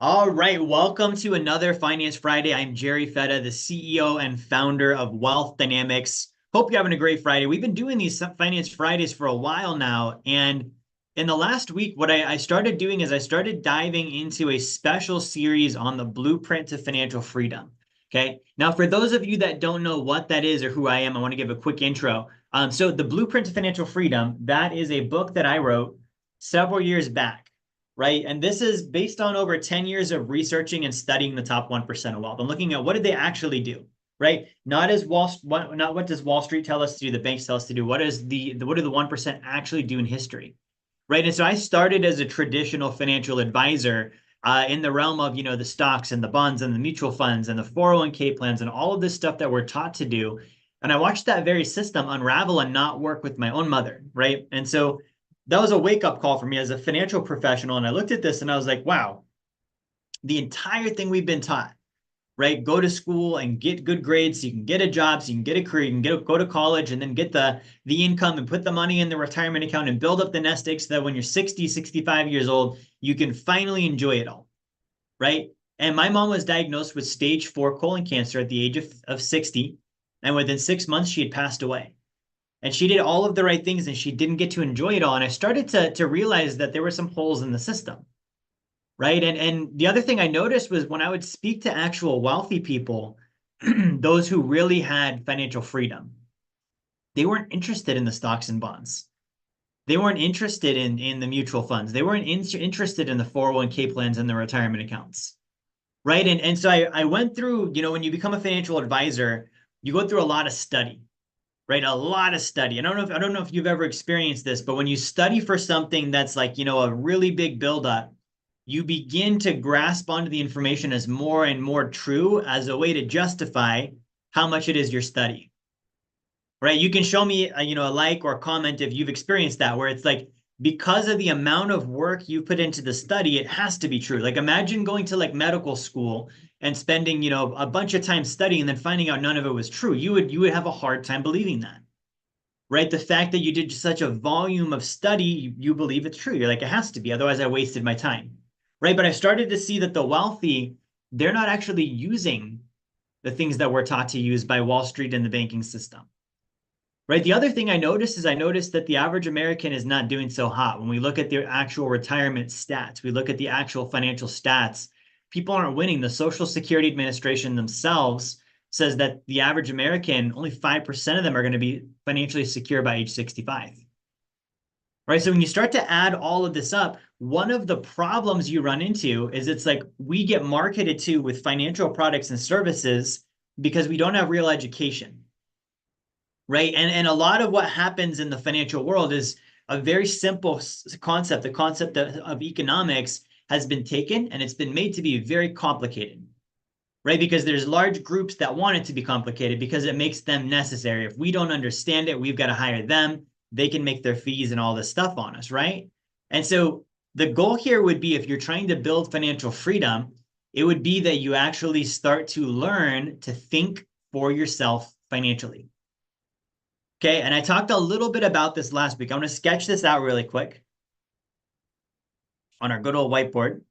All right, welcome to another Finance Friday. I'm Jerry Fetta, the CEO and founder of Wealth Dynamics. Hope you're having a great Friday. We've been doing these Finance Fridays for a while now. And in the last week, what I started doing is I started diving into a special series on the blueprint to financial freedom. Okay. Now, for those of you that don't know what that is or who I am, I want to give a quick intro. So the Blueprint to Financial Freedom, that is a book that I wrote several years back, right? And this is based on over 10 years of researching and studying the top 1% of wealth. I'm looking at what did they actually do, right? Not what does Wall Street tell us to do, the banks tell us to do. What do the 1% actually do in history, right? And so I started as a traditional financial advisor in the realm of, the stocks and the bonds and the mutual funds and the 401k plans and all of this stuff that we're taught to do. And I watched that very system unravel and not work with my own mother, right? And so that was a wake-up call for me as a financial professional. And I looked at this and I was like, wow, the entire thing we've been taught, right? Go to school and get good grades so you can get a job, so you can get a career, you can go to college and then get the income and put the money in the retirement account and build up the nest egg so that when you're 60, 65 years old, you can finally enjoy it all, right? And my mom was diagnosed with stage 4 colon cancer at the age of 60. And within 6 months, she had passed away. And she did all of the right things and she didn't get to enjoy it all. And I started to realize that there were some holes in the system, right? And the other thing I noticed was when I would speak to actual wealthy people, those who really had financial freedom, they weren't interested in the stocks and bonds. They weren't interested in the mutual funds. They weren't interested in the 401k plans and the retirement accounts, right? And so I went through, when you become a financial advisor, you go through a lot of study, right? A lot of study. I don't know if you've ever experienced this, but when you study for something that's like, a really big buildup, you begin to grasp onto the information as more and more true as a way to justify how much it is you're studying, right? You can show me, a like or a comment if you've experienced that, where it's like, because of the amount of work you put into the study, it has to be true. Like imagine going to like medical school and spending, a bunch of time studying and then finding out none of it was true. You would have a hard time believing that, right? The fact that you did such a volume of study, you believe it's true. You're like, it has to be, otherwise I wasted my time, right? But I started to see that the wealthy, they're not actually using the things that we're taught to use by Wall Street and the banking system, right? The other thing I noticed is I noticed that the average American is not doing so hot. When we look at their actual retirement stats, we look at the actual financial stats, people aren't winning. The Social Security Administration themselves says that the average American, only 5% of them are going to be financially secure by age 65. Right. So when you start to add all of this up, one of the problems you run into is it's like we get marketed to with financial products and services because we don't have real education. Right. And a lot of what happens in the financial world is a very simple concept. The concept of economics has been taken and it's been made to be very complicated, right? Because there's large groups that want it to be complicated because it makes them necessary. If we don't understand it, we've got to hire them. They can make their fees and all this stuff on us, right? And so the goal here would be if you're trying to build financial freedom, it would be that you actually start to learn to think for yourself financially. Okay, and I talked a little bit about this last week. I'm going to sketch this out really quick on our good old whiteboard.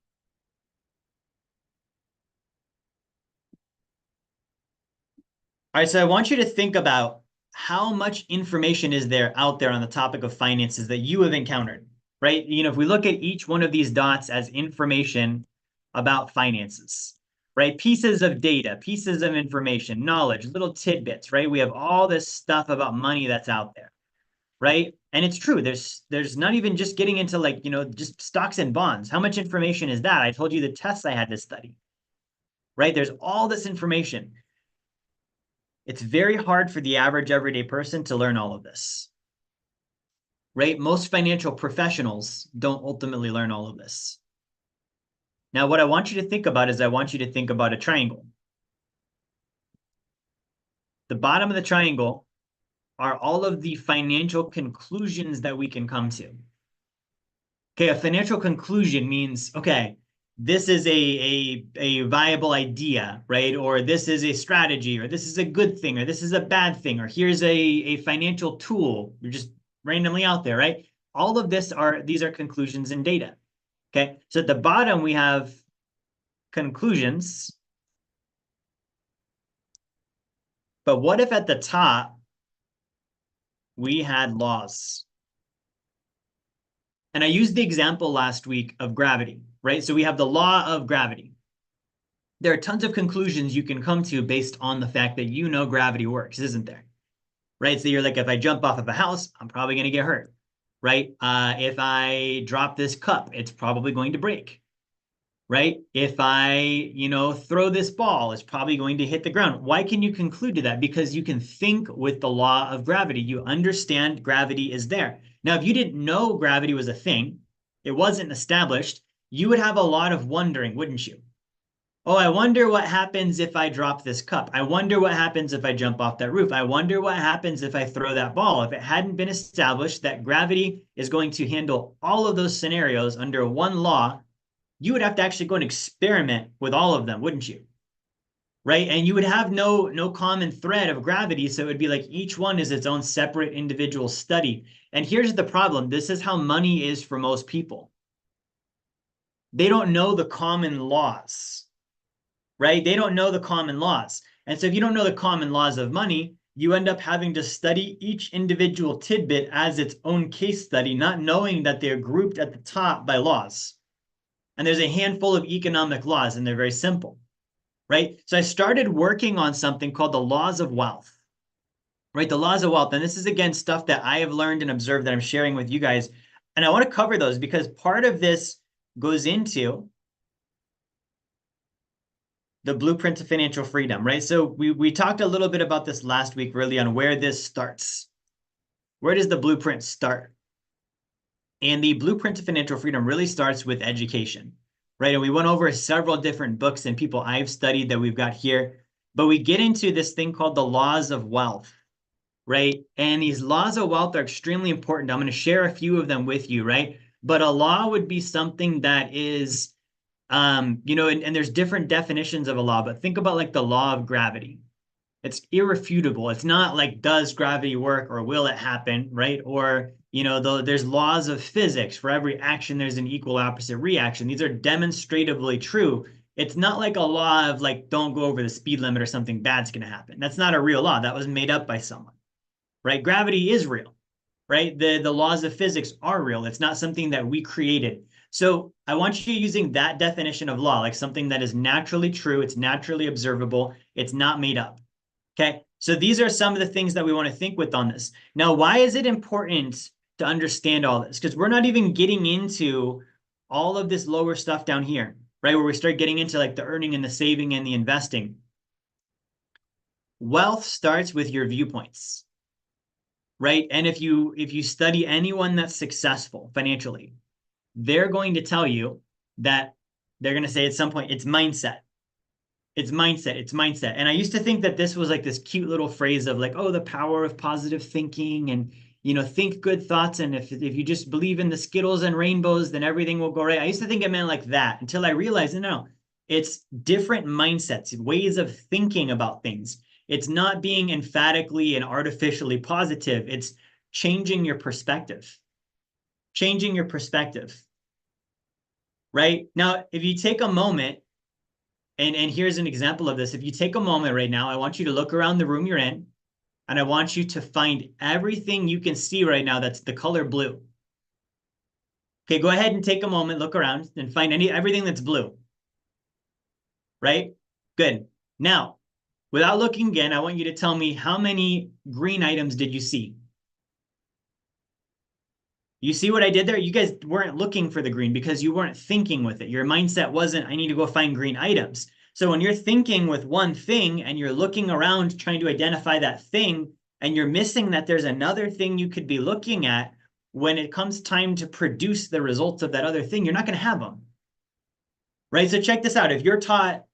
All right, so I want you to think about how much information is there out there on the topic of finances that you have encountered, right? If we look at each one of these dots as information about finances, right? Pieces of data, pieces of information, knowledge, little tidbits, right? We have all this stuff about money that's out there, right? And it's true. There's not even just getting into like, just stocks and bonds. How much information is that? I told you the tests I had to study, right? There's all this information. It's very hard for the average everyday person to learn all of this, right? Most financial professionals don't ultimately learn all of this. Now, what I want you to think about is I want you to think about a triangle. The bottom of the triangle are all of the financial conclusions that we can come to. Okay, a financial conclusion means, okay, this is a viable idea, right? Or this is a strategy, or this is a good thing, or this is a bad thing, or here's a financial tool. You're just randomly out there, right? All of these are conclusions and data. Okay, so at the bottom we have conclusions. But what if at the top we had laws? And I used the example last week of gravity, right? So we have the law of gravity. There are tons of conclusions you can come to based on the fact that you know gravity works, isn't there? Right? So you're like, if I jump off of a house, I'm probably going to get hurt, right? If I drop this cup, it's probably going to break, right? If I, throw this ball, it's probably going to hit the ground. Why can you conclude to that? Because you can think with the law of gravity. You understand gravity is there. Now, if you didn't know gravity was a thing, it wasn't established, you would have a lot of wondering, wouldn't you? Oh, I wonder what happens if I drop this cup. I wonder what happens if I jump off that roof. I wonder what happens if I throw that ball. If it hadn't been established that gravity is going to handle all of those scenarios under one law, you would have to actually go and experiment with all of them, wouldn't you? Right? And you would have no common thread of gravity. So it would be like each one is its own separate individual study. And here's the problem. This is how money is for most people. They don't know the common laws. Right? They don't know the common laws. And so if you don't know the common laws of money, you end up having to study each individual tidbit as its own case study, not knowing that they're grouped at the top by laws. And there's a handful of economic laws, and they're very simple, right? So I started working on something called the laws of wealth, right? The laws of wealth. And this is, again, stuff that I have learned and observed that I'm sharing with you guys. And I want to cover those because part of this goes into the blueprint to financial freedom, right? So we talked a little bit about this last week, really, on where this starts. Where does the blueprint start? And the blueprint to financial freedom really starts with education, right? And we went over several different books and people I've studied that we've got here, but we get into this thing called the laws of wealth, right? And these laws of wealth are extremely important. I'm going to share a few of them with you, right? But a law would be something that is and there's different definitions of a law, but think about like the law of gravity. It's irrefutable. It's not like, does gravity work or will it happen, right? Or, there's laws of physics. For every action, there's an equal opposite reaction. These are demonstratively true. It's not like a law of like, don't go over the speed limit or something bad's going to happen. That's not a real law. That was made up by someone, right? Gravity is real, right? The laws of physics are real. It's not something that we created. So I want you using that definition of law, like something that is naturally true, it's naturally observable, it's not made up. Okay, so these are some of the things that we want to think with on this. Now, why is it important to understand all this? Because we're not even getting into all of this lower stuff down here, right? Where we start getting into like the earning and the saving and the investing. Wealth starts with your viewpoints, right? And if you study anyone that's successful financially, they're going to tell you that they're going to say at some point, it's mindset. It's mindset. It's mindset. And I used to think that this was like this cute little phrase of like, oh, the power of positive thinking and, think good thoughts. And if you just believe in the Skittles and rainbows, then everything will go right. I used to think it meant like that until I realized, no, it's different mindsets, ways of thinking about things. It's not being emphatically and artificially positive. It's changing your perspective. Changing your perspective, right? Now, if you take a moment, and here's an example of this. If you take a moment right now, I want you to look around the room you're in, and I want you to find everything you can see right now that's the color blue. Okay, go ahead and take a moment, look around, and find everything that's blue. Right? Good. Now, without looking again, I want you to tell me how many green items did you see? You see what I did there? You guys weren't looking for the green because you weren't thinking with it. Your mindset wasn't, I need to go find green items. So when you're thinking with one thing and you're looking around trying to identify that thing and you're missing that there's another thing you could be looking at, when it comes time to produce the results of that other thing, you're not going to have them. Right? So check this out. If you're taught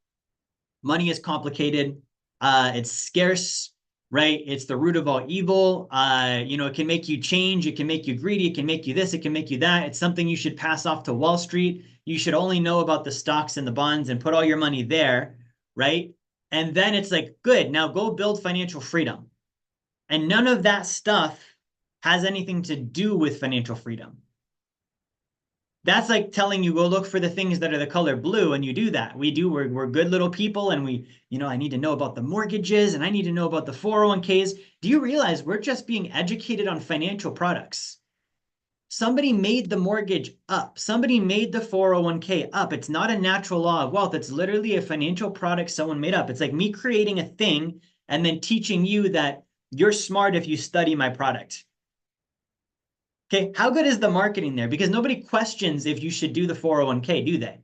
money is complicated, it's scarce, right? It's the root of all evil. It can make you change. It can make you greedy. It can make you this. It can make you that. It's something you should pass off to Wall Street. You should only know about the stocks and the bonds and put all your money there, right? And then it's like, good, now go build financial freedom. And none of that stuff has anything to do with financial freedom. That's like telling you go look for the things that are the color blue, and you do that. We're good little people, and I need to know about the mortgages and I need to know about the 401ks. Do you realize we're just being educated on financial products? Somebody made the mortgage up. Somebody made the 401k up. It's not a natural law of wealth. It's literally a financial product someone made up. It's like me creating a thing and then teaching you that you're smart if you study my product. Okay, how good is the marketing there? Because nobody questions if you should do the 401k, do they?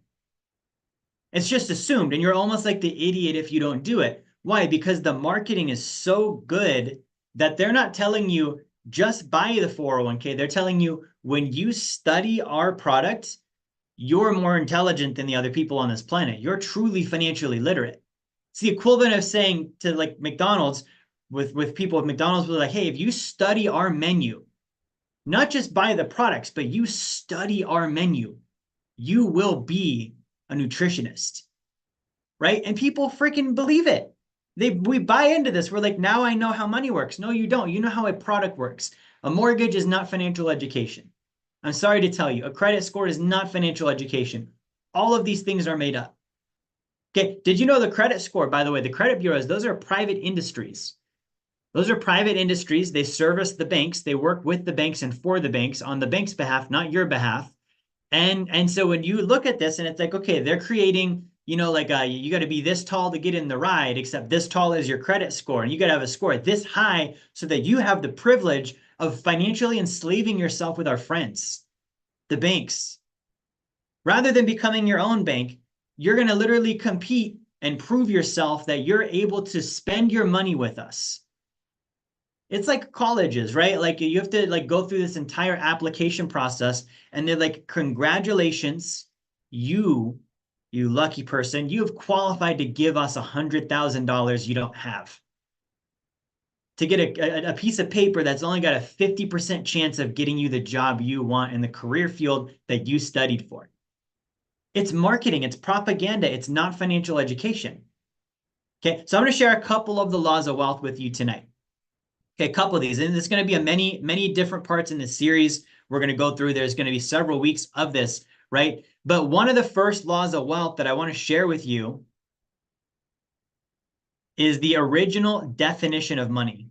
It's just assumed, and you're almost like the idiot if you don't do it. Why? Because the marketing is so good that they're not telling you just buy the 401k. They're telling you when you study our product, you're more intelligent than the other people on this planet. You're truly financially literate. It's the equivalent of saying to like McDonald's with people at McDonald's, we're like, hey, if you study our menu, not just buy the products, but you study our menu, you will be a nutritionist, right? And people freaking believe it. We buy into this. We're like, now I know how money works. No, you don't. You know how a product works. A mortgage is not financial education. I'm sorry to tell you, a credit score is not financial education. All of these things are made up. Okay, did you know the credit score, by the way, the credit bureaus, those are private industries. Those are private industries. They service the banks. They work with the banks and for the banks on the bank's behalf, not your behalf. And so when you look at this and it's like, okay, they're creating, you got to be this tall to get in the ride, except this tall is your credit score. And you got to have a score this high so that you have the privilege of financially enslaving yourself with our friends, the banks. Rather than becoming your own bank, you're going to literally compete and prove yourself that you're able to spend your money with us. It's like colleges, right? Like you have to like go through this entire application process and they're like, congratulations, you lucky person, you have qualified to give us $100,000 you don't have. To get a piece of paper that's only got a 50% chance of getting you the job you want in the career field that you studied for. It's marketing, it's propaganda, it's not financial education. Okay, so I'm going to share a couple of the laws of wealth with you tonight. Okay, a couple of these, and there's going to be many different parts in this series we're going to go through. There's going to be several weeks of this, right? But one of the first laws of wealth that I want to share with you is the original definition of money,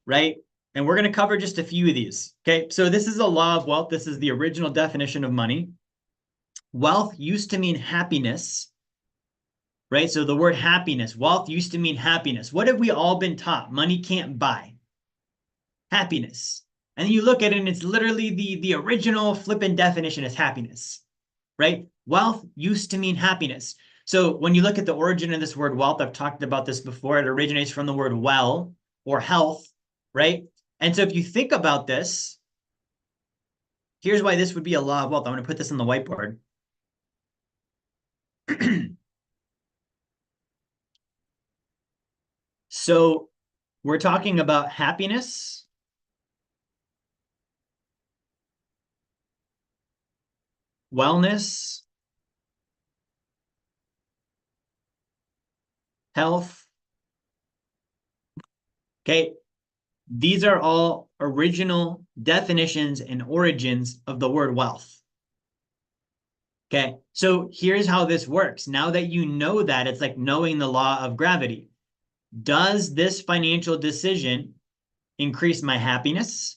right? And we're going to cover just a few of these. Okay, so this is a law of wealth. This is the original definition of money. Wealth used to mean happiness, right? So the word happiness, wealth used to mean happiness. What have we all been taught? Money can't buy happiness. And then you look at it and it's literally the original flipping definition is happiness, right? Wealth used to mean happiness. So when you look at the origin of this word wealth, I've talked about this before, it originates from the word well or health, right? And so if you think about this, here's why this would be a law of wealth. I'm going to put this on the whiteboard. So we're talking about happiness, wellness, health. Okay, these are all original definitions and origins of the word wealth. Okay, so here's how this works. Now that you know that, it's like knowing the law of gravity. Does this financial decision increase my happiness?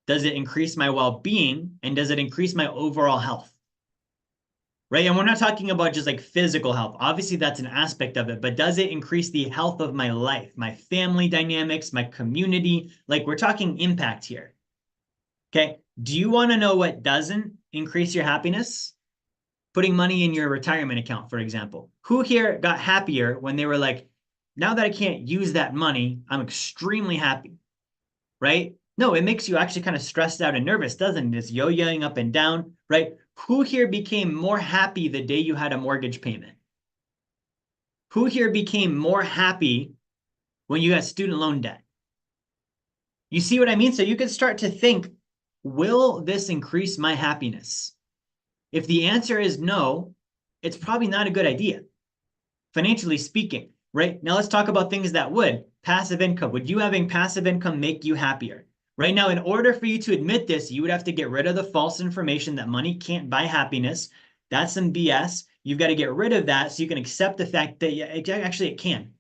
Does it increase my well-being? And does it increase my overall health? Right? And we're not talking about just like physical health. Obviously, that's an aspect of it, but does it increase the health of my life, my family dynamics, my community? Like we're talking impact here. Okay. Do you want to know what doesn't increase your happiness? Putting money in your retirement account, for example. Who here got happier when they were like, now that I can't use that money, I'm extremely happy, right? No, it makes you actually kind of stressed out and nervous, doesn't it? It's yo-yoing up and down, right? Who here became more happy the day you had a mortgage payment? Who here became more happy when you got student loan debt? You see what I mean? So you can start to think, will this increase my happiness? If the answer is no, it's probably not a good idea, financially speaking, right? Now let's talk about things that would. Passive income. Would you having passive income make you happier? Right now, in order for you to admit this, you would have to get rid of the false information that money can't buy happiness. That's some BS. You've got to get rid of that so you can accept the fact that actually it can.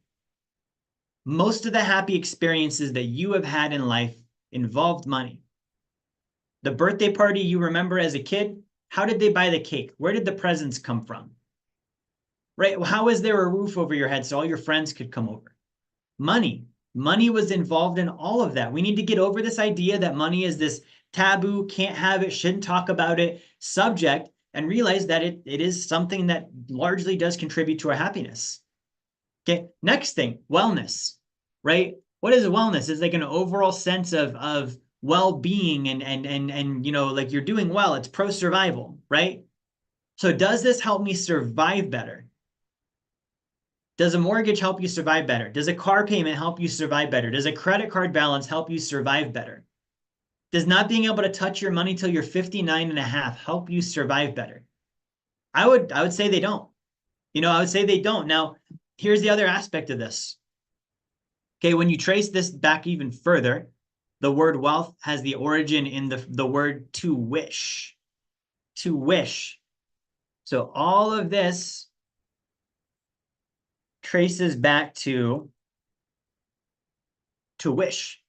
Most of the happy experiences that you have had in life involved money. The birthday party you remember as a kid, how did they buy the cake? Where did the presents come from? Right? Well, how is there a roof over your head so all your friends could come over? Money. Money was involved in all of that. We need to get over this idea that money is this taboo, can't have it, shouldn't talk about it subject, and realize that it is something that largely does contribute to our happiness. Okay, next thing, wellness, right? What is wellness? It's like an overall sense of well-being and you know, like you're doing well. It's pro-survival, right? So does this help me survive better? Does a mortgage help you survive better? Does a car payment help you survive better? Does a credit card balance help you survive better? Does not being able to touch your money till you're 59 and a half help you survive better? I would say they don't. You know, I would say they don't. Now, here's the other aspect of this. Okay, when you trace this back even further, the word wealth has the origin in the word to wish. To wish. So all of this traces back to wish.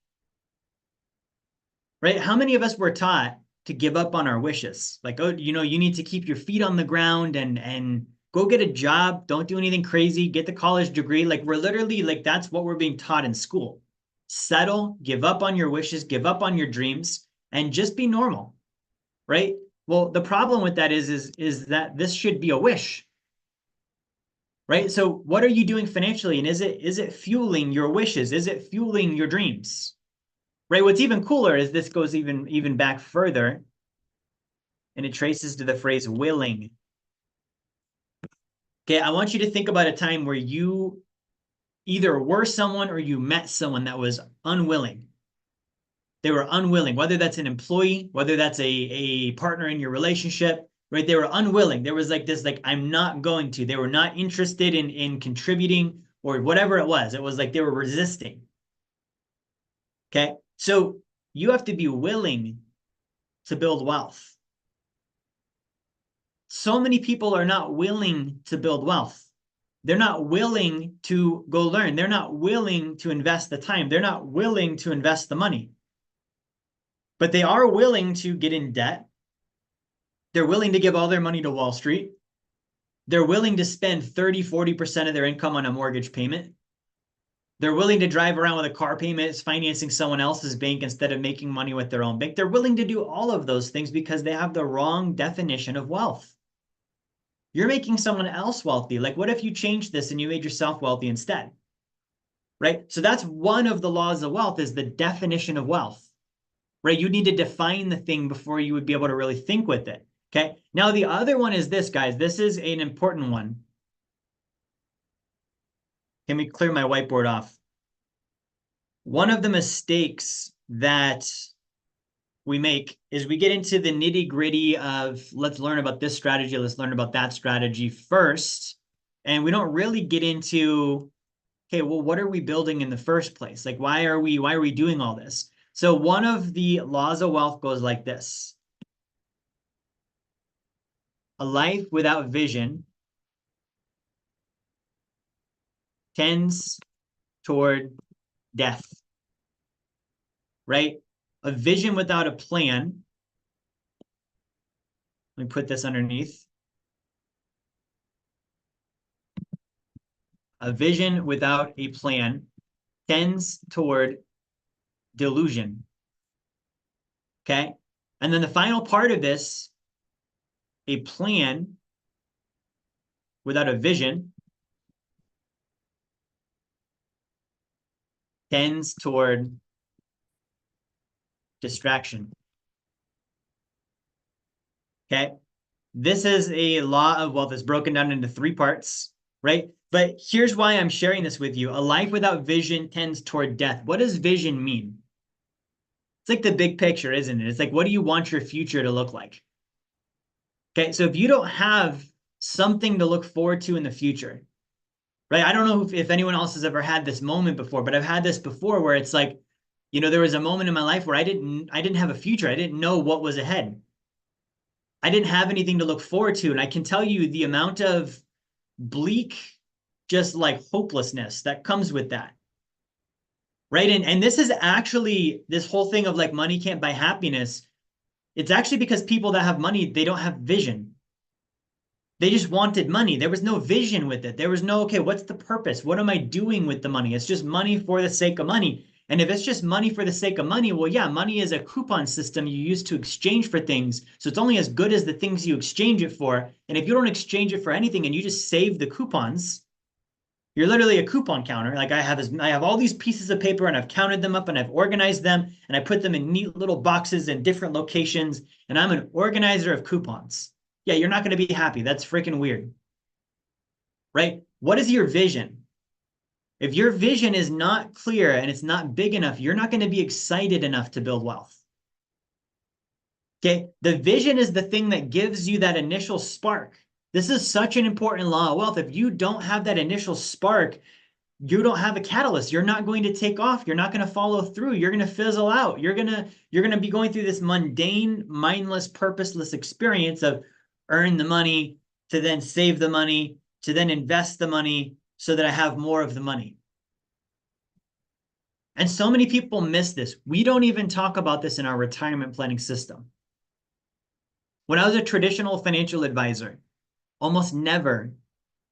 Right? How many of us were taught to give up on our wishes? Like, oh, you know, you need to keep your feet on the ground and go get a job. Don't do anything crazy. Get the college degree. Like we're literally like, that's what we're being taught in school. Settle, give up on your wishes, give up on your dreams, and just be normal. Right? Well, the problem with that is that this should be a wish. Right? So what are you doing financially? And is it fueling your wishes? Is it fueling your dreams? Right? What's even cooler is this goes even back further, and it traces to the phrase willing. Okay, I want you to think about a time where you either were someone or you met someone that was unwilling. They were unwilling, whether that's an employee, whether that's a partner in your relationship, right? They were unwilling. There was like this, like, I'm not going to. They were not interested in contributing or whatever it was. It was like they were resisting. Okay, so you have to be willing to build wealth. So many people are not willing to build wealth. They're not willing to go learn. They're not willing to invest the time. They're not willing to invest the money. But they are willing to get in debt. They're willing to give all their money to Wall Street. They're willing to spend 30, 40% of their income on a mortgage payment. They're willing to drive around with a car payment, financing someone else's bank instead of making money with their own bank. They're willing to do all of those things because they have the wrong definition of wealth. You're making someone else wealthy. Like, what if you changed this and you made yourself wealthy instead? Right? So that's one of the laws of wealth, is the definition of wealth. Right? You need to define the thing before you would be able to really think with it. Okay. Now, the other one is this, guys. This is an important one. Can we clear my whiteboard off? One of the mistakes that we make is we get into the nitty-gritty of, let's learn about this strategy, let's learn about that strategy first. And we don't really get into, okay, well, what are we building in the first place? Like, why are we doing all this? So one of the laws of wealth goes like this. A life without vision tends toward death, right? A vision without a plan. Let me put this underneath. A vision without a plan tends toward delusion. Okay? And then the final part of this, a plan without a vision tends toward distraction. Okay? This is a law of wealth that's broken down into 3 parts, right? But here's why I'm sharing this with you. A life without vision tends toward death. What does vision mean? It's like the big picture, isn't it? It's like, what do you want your future to look like? Okay, so if you don't have something to look forward to in the future, right? I don't know if anyone else has ever had this moment before, but I've had this before where it's like, There was a moment in my life where I didn't have a future. I didn't know what was ahead. I didn't have anything to look forward to. And I can tell you the amount of bleak, just like hopelessness that comes with that. Right. And this is actually this whole thing of like money can't buy happiness. It's actually because people that have money, they don't have vision. They just wanted money. There was no vision with it. There was no, okay, what's the purpose? What am I doing with the money? It's just money for the sake of money. And if it's just money for the sake of money, well, yeah, money is a coupon system you use to exchange for things. So it's only as good as the things you exchange it for. And if you don't exchange it for anything and you just save the coupons, you're literally a coupon counter. Like I have all these pieces of paper and I've counted them up and I've organized them and I put them in neat little boxes in different locations. And I'm an organizer of coupons. Yeah, you're not going to be happy. That's freaking weird. Right? What is your vision? If your vision is not clear and it's not big enough, you're not going to be excited enough to build wealth. Okay? The vision is the thing that gives you that initial spark. This is such an important law of wealth. If you don't have that initial spark, you don't have a catalyst. You're not going to take off. You're not going to follow through. You're going to fizzle out. You're going to be going through this mundane, mindless, purposeless experience of earn the money, to then save the money, to then invest the money so that I have more of the money. And so many people miss this. We don't even talk about this in our retirement planning system. When I was a traditional financial advisor, almost never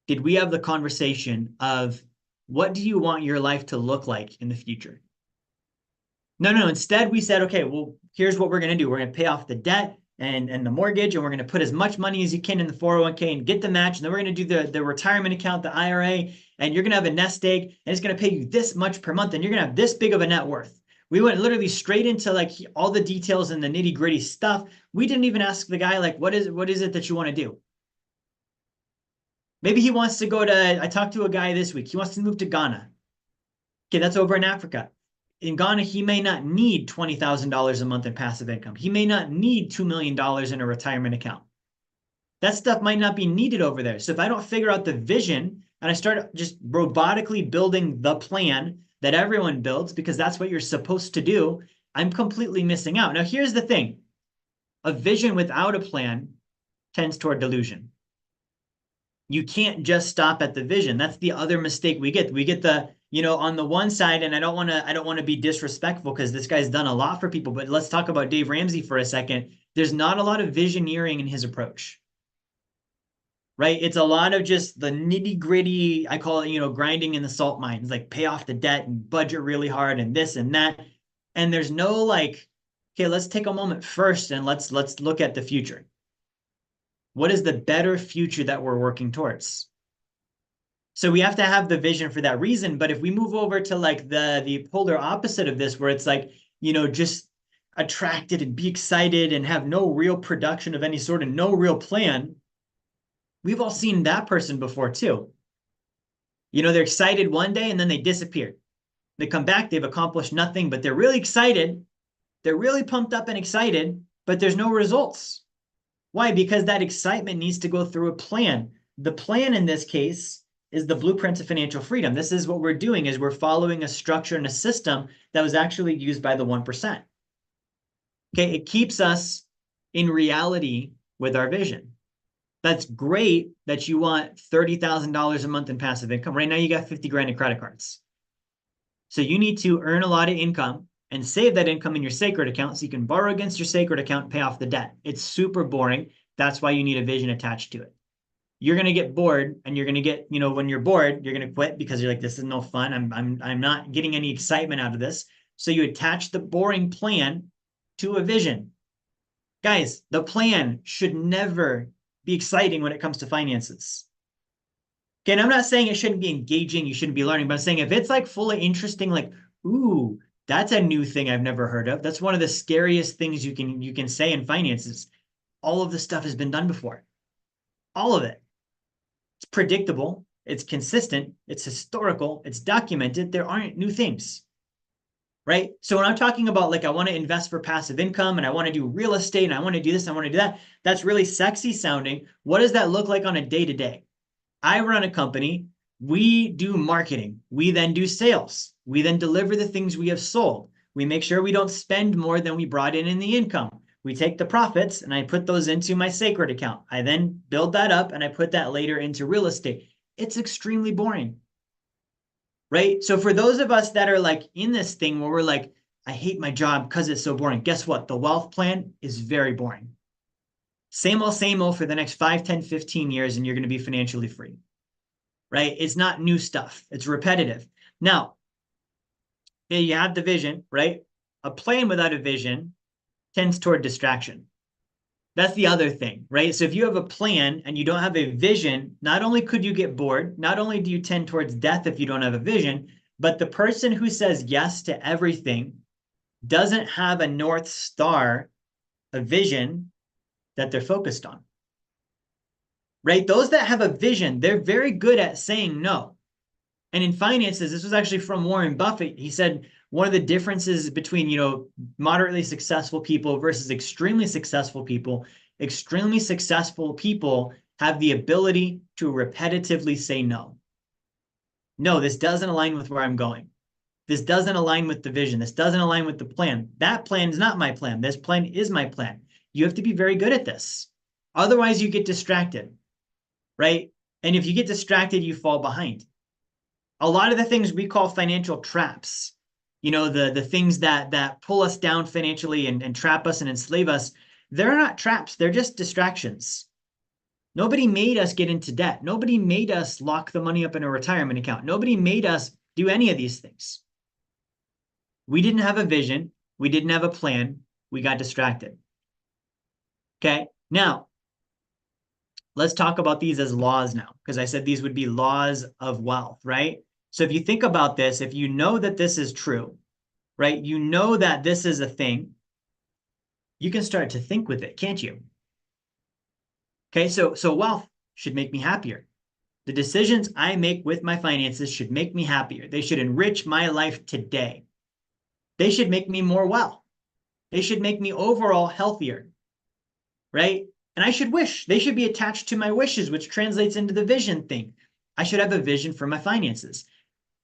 did we have the conversation of what do you want your life to look like in the future? No. Instead, we said, okay, well, here's what we're going to do. We're going to pay off the debt and the mortgage, and we're going to put as much money as you can in the 401k and get the match. And then we're going to do the retirement account, the IRA, and you're going to have a nest egg, and it's going to pay you this much per month, and you're going to have this big of a net worth. We went literally straight into like all the details and the nitty gritty stuff. We didn't even ask the guy, like, what is it that you want to do? Maybe he wants to go to, I talked to a guy this week. He wants to move to Ghana. Okay, that's over in Africa. In Ghana, he may not need $20,000 a month in passive income. He may not need $2 million in a retirement account. That stuff might not be needed over there. So if I don't figure out the vision and I start just robotically building the plan that everyone builds, because that's what you're supposed to do, I'm completely missing out. Now, here's the thing. A vision without a plan tends toward delusion. You can't just stop at the vision. That's the other mistake we get. We get the, on the one side, and I don't want to be disrespectful because this guy's done a lot for people, but let's talk about Dave Ramsey for a second. There's not a lot of visioneering in his approach. Right? It's a lot of just the nitty gritty, I call it, grinding in the salt mines, like pay off the debt and budget really hard and this and that. And there's no like, okay, let's take a moment first and let's look at the future. What is the better future that we're working towards? So we have to have the vision for that reason. But if we move over to like the polar opposite of this, where it's like, just attracted and be excited and have no real production of any sort and no real plan, we've all seen that person before too. They're excited one day and then they disappear. They come back, they've accomplished nothing, but they're really excited. They're really pumped up and excited, but there's no results. Why? Because that excitement needs to go through a plan. The plan in this case is the blueprint to financial freedom. This is what we're doing, is we're following a structure and a system that was actually used by the 1%. Okay, it keeps us in reality with our vision. That's great that you want $30,000 a month in passive income. Right now you got 50 grand in credit cards. So you need to earn a lot of income and save that income in your sacred account so you can borrow against your sacred account and pay off the debt. It's super boring. That's why you need a vision attached to it. You're going to get bored, and you're going to get, when you're bored, you're going to quit because you're like, this is no fun. I'm not getting any excitement out of this. So you attach the boring plan to a vision. Guys, the plan should never be exciting when it comes to finances. Okay, and I'm not saying it shouldn't be engaging, you shouldn't be learning, but I'm saying if it's like full of interesting, like, ooh, that's a new thing I've never heard of. That's one of the scariest things you can say in finances. All of this stuff has been done before. All of it. It's predictable. It's consistent. It's historical. It's documented. There aren't new things. Right? So when I'm talking about like, I want to invest for passive income and I want to do real estate and I want to do this, and I want to do that, that's really sexy sounding. What does that look like on a day-to-day? I run a company. We do marketing. We then do sales. We then deliver the things we have sold. We make sure we don't spend more than we brought in the income. We take the profits and I put those into my sacred account. I then build that up and I put that later into real estate. It's extremely boring, right? So for those of us that are like in this thing where we're like, I hate my job because it's so boring. Guess what? The wealth plan is very boring. Same old for the next 5, 10, 15 years, and you're going to be financially free, right? It's not new stuff. It's repetitive. Now, you have the vision, right? A plan without a vision tends toward distraction. That's the other thing, right? So if you have a plan and you don't have a vision, not only could you get bored, not only do you tend towards death if you don't have a vision, but the person who says yes to everything doesn't have a North Star, a vision that they're focused on, right? Those that have a vision, they're very good at saying no. And in finances, this was actually from Warren Buffett. He said one of the differences between, moderately successful people versus extremely successful people have the ability to repetitively say no. No, this doesn't align with where I'm going. This doesn't align with the vision. This doesn't align with the plan. That plan is not my plan. This plan is my plan. You have to be very good at this. Otherwise, you get distracted, right? And if you get distracted, you fall behind. A lot of the things we call financial traps, the things that pull us down financially and trap us and enslave us, they're not traps. They're just distractions. Nobody made us get into debt. Nobody made us lock the money up in a retirement account. Nobody made us do any of these things. We didn't have a vision. We didn't have a plan. We got distracted. Okay, now let's talk about these as laws now, because I said these would be laws of wealth, right? So if you think about this, if you know that this is true, right? You know that this is a thing, you can start to think with it, can't you? Okay, so wealth should make me happier. The decisions I make with my finances should make me happier. They should enrich my life today. They should make me more well. They should make me overall healthier, right? And I should wish. They should be attached to my wishes, which translates into the vision thing. I should have a vision for my finances.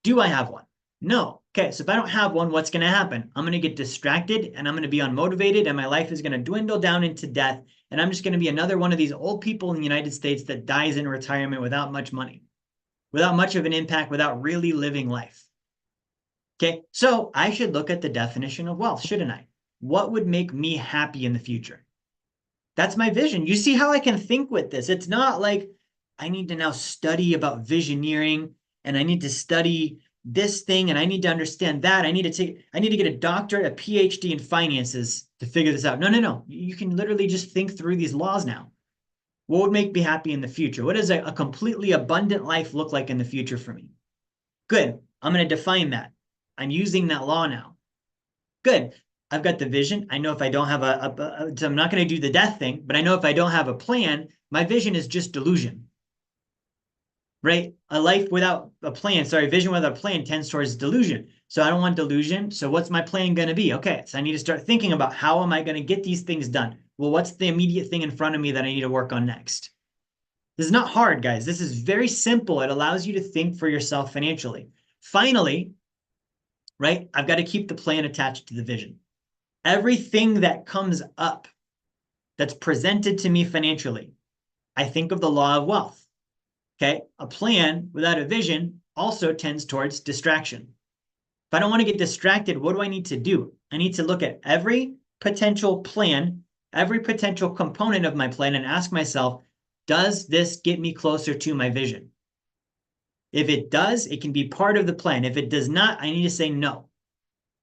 Do I have one? No. Okay, so if I don't have one, what's going to happen? I'm going to get distracted and I'm going to be unmotivated and my life is going to dwindle down into death. And I'm just going to be another one of these old people in the United States that dies in retirement without much money, without much of an impact, without really living life. Okay, so I should look at the definition of wealth, shouldn't I? What would make me happy in the future? That's my vision. You see how I can think with this? It's not like I need to now study about visioneering and I need to study this thing and I need to understand that. I need to get a doctorate, a PhD in finances to figure this out. No. You can literally just think through these laws now. What would make me happy in the future? What does a completely abundant life look like in the future for me? Good. I'm going to define that. I'm using that law now. Good. I've got the vision. I know if I don't have so I'm not going to do the death thing, but I know if I don't have a plan, my vision is just delusion, right? A life without a plan, vision without a plan tends towards delusion. So I don't want delusion. So what's my plan going to be? Okay, so I need to start thinking about how am I going to get these things done? Well, what's the immediate thing in front of me that I need to work on next? This is not hard, guys. This is very simple. It allows you to think for yourself financially. Finally, right, I've got to keep the plan attached to the vision. Everything that comes up that's presented to me financially, I think of the law of wealth. Okay, a plan without a vision also tends towards distraction. If I don't want to get distracted, what do I need to do? I need to look at every potential plan, every potential component of my plan and ask myself, does this get me closer to my vision? If it does, it can be part of the plan. If it does not, I need to say no.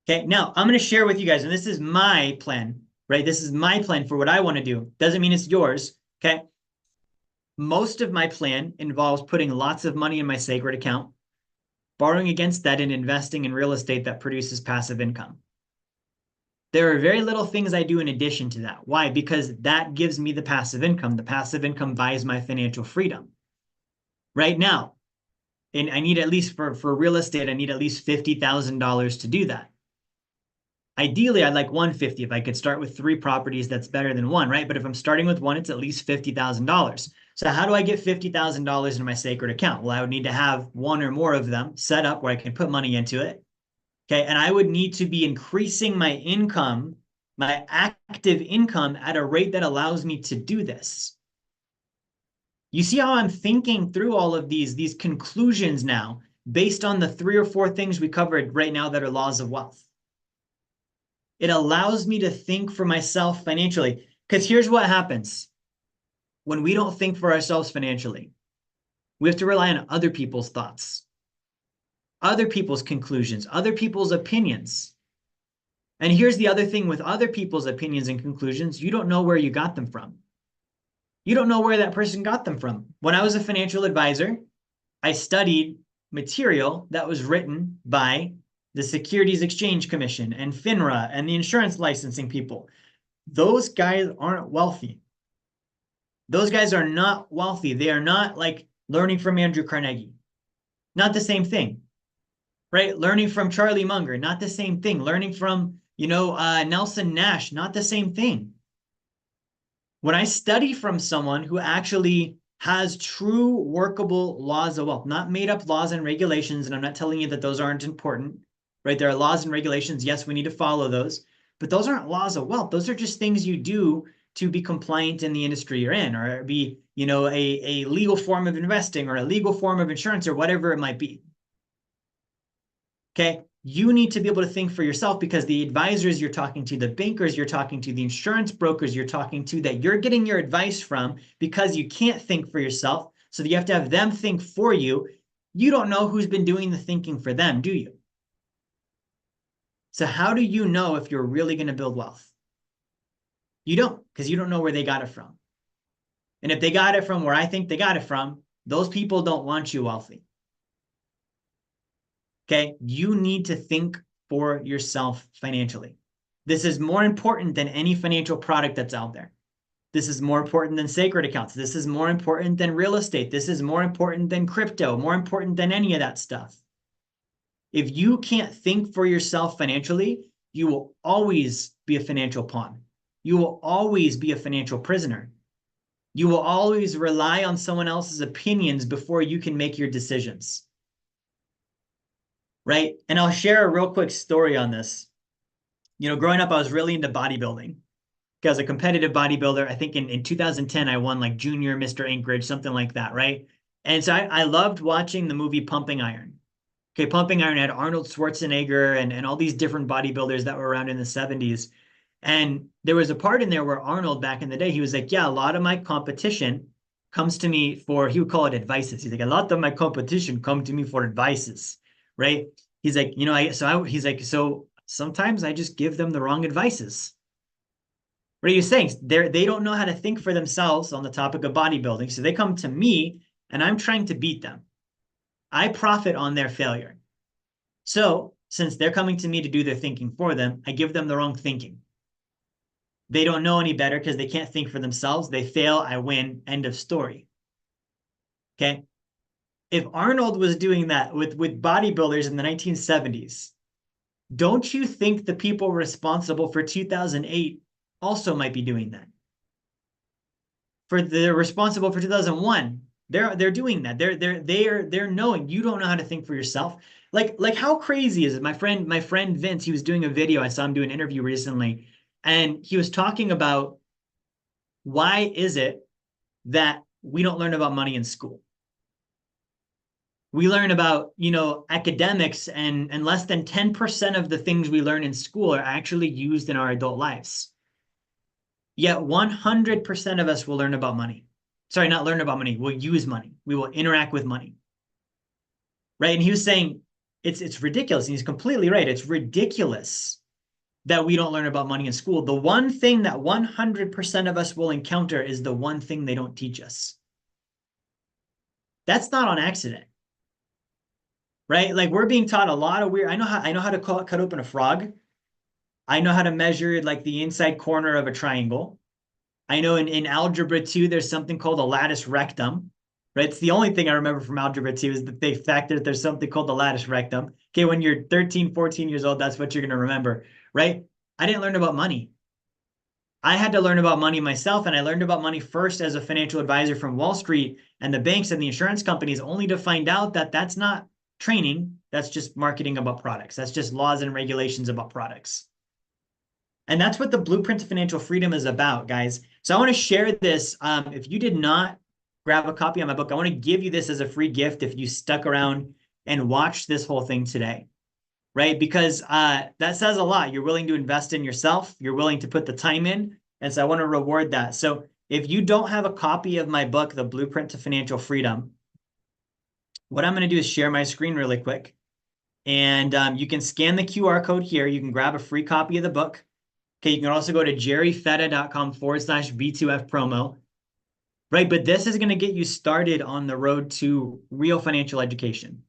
Okay, now I'm going to share with you guys, and this is my plan, right? This is my plan for what I want to do. Doesn't mean it's yours, okay? Most of my plan involves putting lots of money in my sacred account, borrowing against that and investing in real estate that produces passive income. There are very little things I do in addition to that. Why? Because that gives me the passive income. The passive income buys my financial freedom. Right now, and I need at least for real estate, I need at least $50,000 to do that. Ideally, I'd like 150. If I could start with 3 properties, that's better than 1, right? But if I'm starting with 1, it's at least $50,000. So how do I get $50,000 into my sacred account? Well, I would need to have 1 or more of them set up where I can put money into it. Okay. And I would need to be increasing my income, my active income at a rate that allows me to do this. You see how I'm thinking through all of these conclusions now based on the 3 or 4 things we covered right now that are laws of wealth. It allows me to think for myself financially. Because here's what happens when we don't think for ourselves financially. We have to rely on other people's thoughts, other people's conclusions, other people's opinions. And here's the other thing with other people's opinions and conclusions, you don't know where you got them from. You don't know where that person got them from. When I was a financial advisor, I studied material that was written by the Securities Exchange Commission and FINRA and the insurance licensing people. Those guys aren't wealthy. Those guys are not wealthy. They are not like learning from Andrew Carnegie. Not the same thing, right? Learning from Charlie Munger, not the same thing. Learning from, Nelson Nash, not the same thing. When I study from someone who actually has true workable laws of wealth, not made up laws and regulations, and I'm not telling you that those aren't important, right? There are laws and regulations. Yes, we need to follow those, but those aren't laws of wealth. Those are just things you do to be compliant in the industry you're in, or be, a legal form of investing or a legal form of insurance or whatever it might be. Okay. You need to be able to think for yourself because the advisors you're talking to, the bankers you're talking to, the insurance brokers you're talking to that you're getting your advice from because you can't think for yourself. So that you have to have them think for you. You don't know who's been doing the thinking for them, do you? So how do you know if you're really going to build wealth? You don't, because you don't know where they got it from. And if they got it from where I think they got it from, those people don't want you wealthy. Okay, you need to think for yourself financially. This is more important than any financial product that's out there. This is more important than sacred accounts. This is more important than real estate. This is more important than crypto, more important than any of that stuff. If you can't think for yourself financially, you will always be a financial pawn. You will always be a financial prisoner. You will always rely on someone else's opinions before you can make your decisions. Right? And I'll share a real quick story on this. Growing up, I was really into bodybuilding. I was a competitive bodybuilder. I think in 2010, I won like junior Mr. Anchorage, something like that, right? And so I loved watching the movie Pumping Iron. Okay, Pumping Iron had Arnold Schwarzenegger and all these different bodybuilders that were around in the 70s. And there was a part in there where Arnold, back in the day, he was like, yeah, a lot of my competition comes to me for, he would call it advices. He's like, a lot of my competition come to me for advices, right? He's like, he's like, so sometimes I just give them the wrong advices. What are you saying? They don't know how to think for themselves on the topic of bodybuilding. So they come to me and I'm trying to beat them. I profit on their failure. So since they're coming to me to do their thinking for them, I give them the wrong thinking. They don't know any better because they can't think for themselves. They fail, I win, end of story. Okay. If Arnold was doing that with bodybuilders in the 1970s, don't you think the people responsible for 2008 also might be doing that? They're responsible for 2001. They're doing that. They're knowing you don't know how to think for yourself. Like how crazy is it? My friend Vince, he was doing a video. I saw him do an interview recently, and he was talking about why is it that we don't learn about money in school? We learn about, academics and less than 10% of the things we learn in school are actually used in our adult lives. Yet 100% of us will learn about money. Sorry, not learn about money. We'll use money. We will interact with money. Right? And he was saying it's ridiculous. And he's completely right. It's ridiculous that we don't learn about money in school. The one thing that 100% of us will encounter is the one thing they don't teach us. That's not on accident. Right? Like we're being taught a lot of weird. I know how to cut open a frog. I know how to measure like the inside corner of a triangle. I know in algebra 2, there's something called a latus rectum, right? It's the only thing I remember from algebra 2 is the fact that there's something called the latus rectum. Okay, when you're 13, 14 years old, that's what you're going to remember, right? I didn't learn about money. I had to learn about money myself, and I learned about money first as a financial advisor from Wall Street and the banks and the insurance companies, only to find out that that's not training. That's just marketing about products. That's just laws and regulations about products. And that's what the Blueprint to Financial Freedom is about, guys. So I want to share this. If you did not grab a copy of my book, I want to give you this as a free gift if you stuck around and watched this whole thing today, right? Because that says a lot. You're willing to invest in yourself. You're willing to put the time in. And so I want to reward that. So if you don't have a copy of my book, The Blueprint to Financial Freedom, what I'm going to do is share my screen really quick. And you can scan the QR code here. You can grab a free copy of the book. Okay, you can also go to jerryfetta.com/B2F promo, right? But this is going to get you started on the road to real financial education,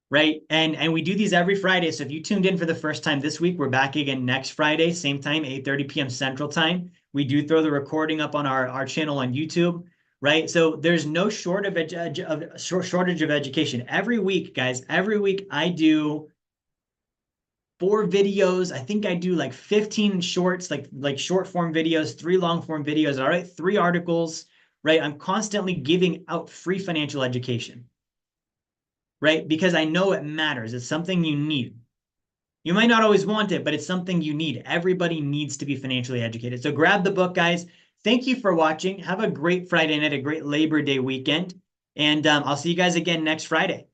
right? And we do these every Friday. So if you tuned in for the first time this week, we're back again next Friday, same time, 8:30 p.m. Central Time. We do throw the recording up on our channel on YouTube, right? So there's no shortage of education. Every week, guys, every week I do 4 videos. I think I do like 15 shorts, like short form videos, 3 long form videos. All right, 3 articles, right? I'm constantly giving out free financial education, right? Because I know it matters. It's something you need. You might not always want it, but it's something you need. Everybody needs to be financially educated. So grab the book, guys. Thank you for watching. Have a great Friday night, a great Labor Day weekend. And I'll see you guys again next Friday.